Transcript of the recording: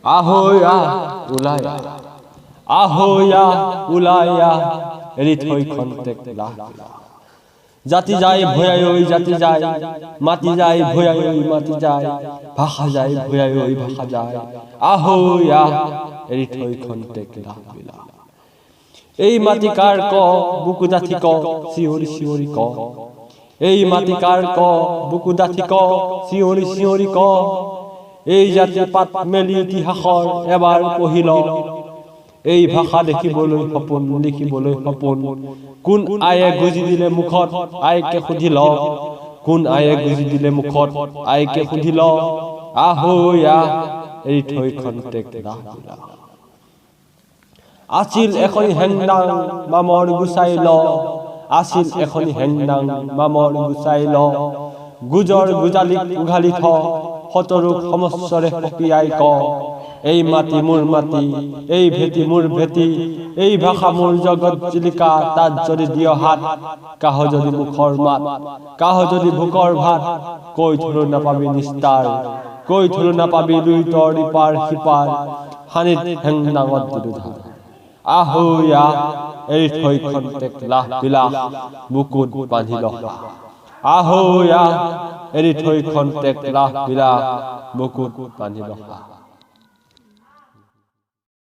আহয়া ওলায়া আহয়া ওলায়া এৰি থৈ খন্তেক লাহ জাতি যায় ভয়াই ওই জাতি যায় মাটি যায় ভয়াই ওই মাটি যায় ভাষা যায় ভয়াই ওই ভাষা যায় আহয়া এৰি থৈ খন্তেক লাহ বিলা এই মাটি কাৰ ক বুকু ডাঠি ক চিঞৰি চিঞৰি ক এই মাটি কাৰ ক বুকু ডাঠি ক চিঞৰি চিঞৰি ক এই জাতি পাত মেলি ইতিহাসৰ এবাৰ পঢ়িল এই ভাষা দেখিবলৈ সপোন কোন আয়ে গুজি দিলে মুখত আইকে সুধিল কোন আয়ে গুজি দিলে মুখত আইকে সুধিল আহয়া এৰি থৈ খন্তেক লাহ বিলা আছিল এখন হেংদাং মামৰ গুচাই ল আছিল এখন হেংদাং মামৰ গুচাই ল গুজৰ গুজালিক উঘালি থ শতৰুক সমস্বৰে সপিয়াই ক এই মাটি মোৰ মাটি এই ভেটি মোৰ ভেটি এই ভাষা মোৰ জগত জিলিকা তাত যদি দিয় হাত কাহ যদি মুখৰ মাত কাহ যদি ভোকৰ ভাত কৈ থলো নাপাবি নিস্তাৰ কৈ থলো নাপাবি লুইতৰ ইপাৰ সিপাৰ হানিত হেংদাঙত দিলো আহয়া এৰি থৈ খন্তেক লাহ বিলা বুকুত বান্ধি ল আহয়া এৰি থৈ খন্তেক লাহ বিলা বুকুত বান্ধি ল